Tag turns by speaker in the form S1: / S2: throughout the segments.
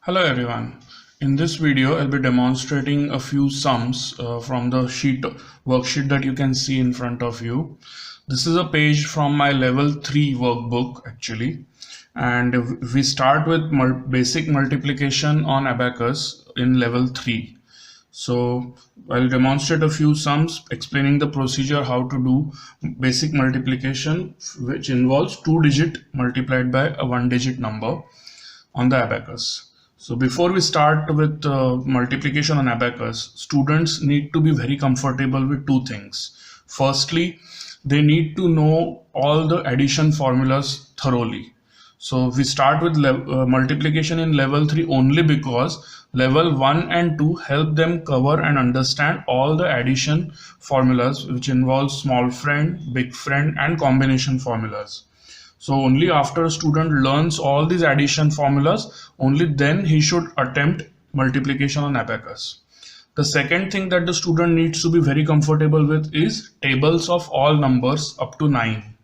S1: Hello everyone. In this video, I'll be demonstrating a few sums from the worksheet that you can see in front of you. This is a page from my level 3 workbook actually. And we start with basic multiplication on Abacus in level 3. So I'll demonstrate a few sums explaining the procedure how to do basic multiplication, which involves 2-digit multiplied by a 1-digit number on the Abacus. So before we start with multiplication on Abacus, students need to be very comfortable with two things. Firstly, they need to know all the addition formulas thoroughly. So we start with multiplication in level 3 only because level 1 and 2 help them cover and understand all the addition formulas, which involve small friend, big friend and combination formulas. So only after a student learns all these addition formulas, only then he should attempt multiplication on Abacus. The second thing that the student needs to be very comfortable with is tables of all numbers up to 9.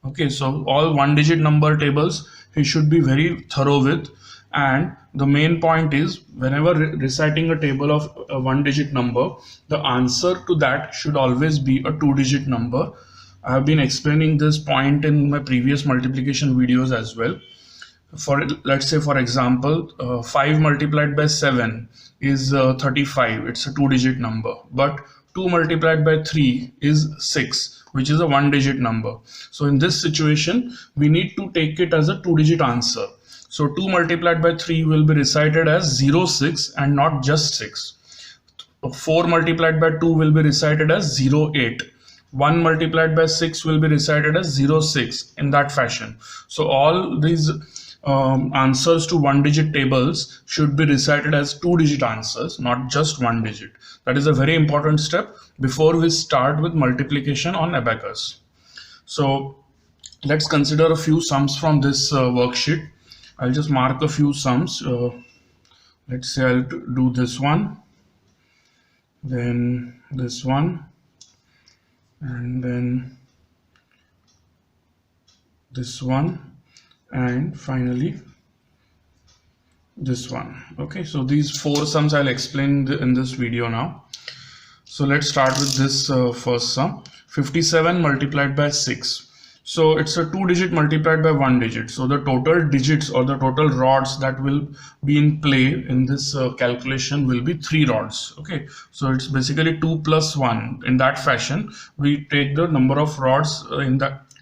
S1: Okay, so all 1-digit number tables he should be very thorough with, and the main point is whenever reciting a table of a 1-digit number, the answer to that should always be a 2-digit number. I have been explaining this point in my previous multiplication videos as well. Let's say for example, 5 multiplied by 7 is 35. It's a 2-digit number. But 2 multiplied by 3 is 6, which is a 1-digit number. So in this situation, we need to take it as a 2-digit answer. So 2 multiplied by 3 will be recited as 06 and not just 6. 4 multiplied by 2 will be recited as 08. 1 multiplied by 6 will be recited as 06 in that fashion. So all these answers to 1-digit tables should be recited as 2-digit answers, not just 1 digit. That is a very important step before we start with multiplication on Abacus. So let's consider a few sums from this worksheet. I'll just mark a few sums. Let's say I'll do this one, then this one, and then this one, and finally this one. Okay, so these 4 sums I'll explain in this video now. So let's start with this first sum, 57 multiplied by 6. So it's a 2-digit multiplied by 1 digit. So the total digits or the total rods that will be in play in this calculation will be 3 rods. Okay, so it's basically 2 plus 1. In that fashion, we take the number of rods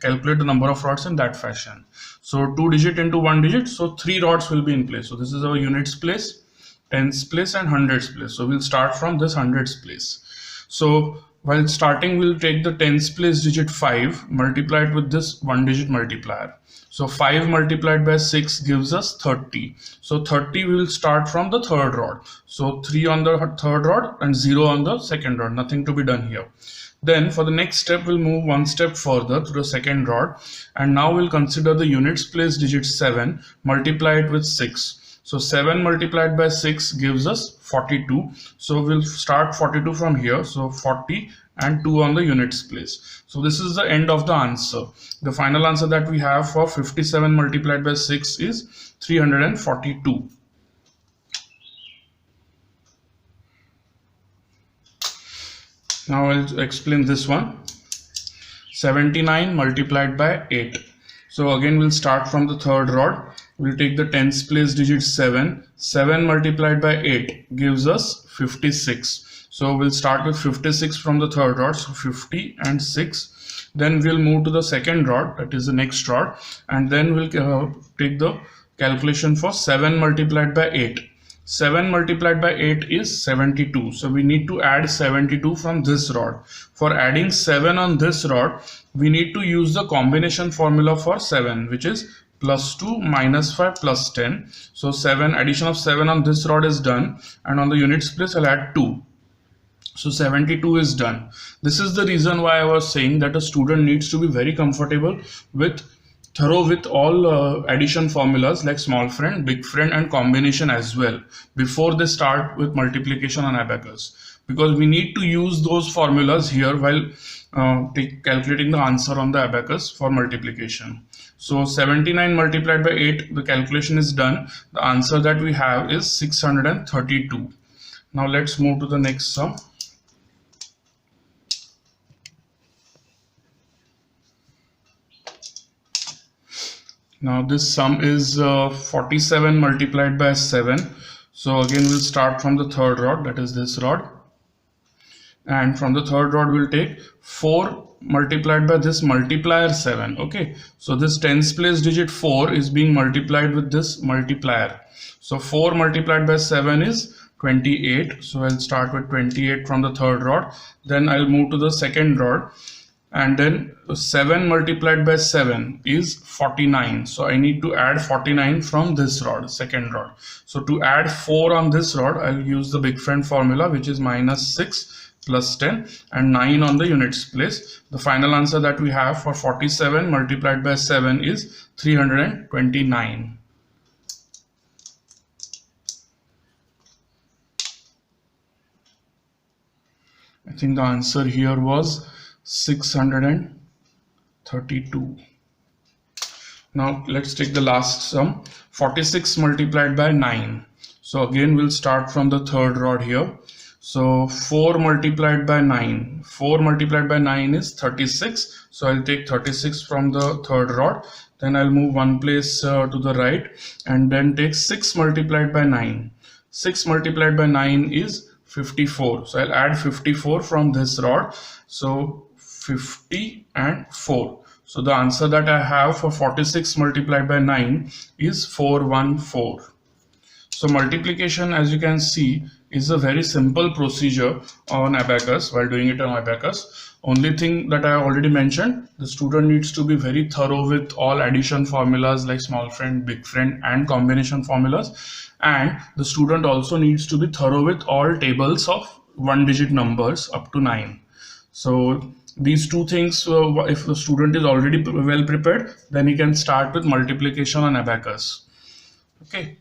S1: calculate the number of rods in that fashion. So 2 digit into 1 digit, so 3 rods will be in place. So this is our units place, tens place and hundreds place. So we'll start from this hundreds place. So while starting, we'll take the tens place digit 5 multiplied with this 1-digit multiplier. So 5 multiplied by 6 gives us 30. So 30 we will start from the third rod. So 3 on the third rod and 0 on the second rod. Nothing to be done here. Then for the next step, we'll move one step further to the second rod. And now we'll consider the units place digit 7 multiplied with 6. So 7 multiplied by 6 gives us 42. So we'll start 42 from here. So 40 and 2 on the units place. So this is the end of the answer. The final answer that we have for 57 multiplied by 6 is 342. Now I'll explain this one. 79 multiplied by 8. So again we'll start from the third rod. We'll take the tens place digit 7. 7 multiplied by 8 gives us 56. So we'll start with 56 from the third rod. So 50 and 6. Then we'll move to the second rod, that is the next rod. And then we'll take the calculation for 7 multiplied by 8. 7 multiplied by 8 is 72. So we need to add 72 from this rod. For adding 7 on this rod, we need to use the combination formula for 7, which is plus 2 minus 5 plus 10. So addition of 7 on this rod is done, and on the units place I'll add 2. So 72 is done. This is the reason why I was saying that a student needs to be very comfortable with all addition formulas like small friend, big friend and combination as well before they start with multiplication on Abacus. because we need to use those formulas here while calculating the answer on the abacus for multiplication. So 79 multiplied by 8, the calculation is done. The answer that we have is 632. Now let's move to the next sum. Now this sum is 47 multiplied by 7. So again we'll start from the third rod, that is this rod. And from the third rod we'll take 4 multiplied by this multiplier 7. Okay, so this tens place digit 4 is being multiplied with this multiplier. So 4 multiplied by 7 is 28. So I'll start with 28 from the third rod. Then I'll move to the second rod. And then 7 multiplied by 7 is 49. So I need to add 49 from this rod, second rod. So to add 4 on this rod, I'll use the big friend formula, which is minus 6 plus 10 and 9 on the units place. The final answer that we have for 47 multiplied by 7 is 329. I think the answer here was 632. Now let's take the last sum, 46 multiplied by 9. So again we'll start from the third rod here. So 4 multiplied by 9. 4 multiplied by 9 is 36. So I'll take 36 from the third rod. Then I'll move one place to the right and then take 6 multiplied by 9. 6 multiplied by 9 is 54. So I'll add 54 from this rod. So 50 and 4. So the answer that I have for 46 multiplied by 9 is 414. So multiplication, as you can see, is a very simple procedure on abacus while doing it on abacus. Only thing that I already mentioned, the student needs to be very thorough with all addition formulas like small friend, big friend and combination formulas. And the student also needs to be thorough with all tables of 1-digit numbers up to 9. So these two things, if the student is already well prepared, then he can start with multiplication on abacus. Okay.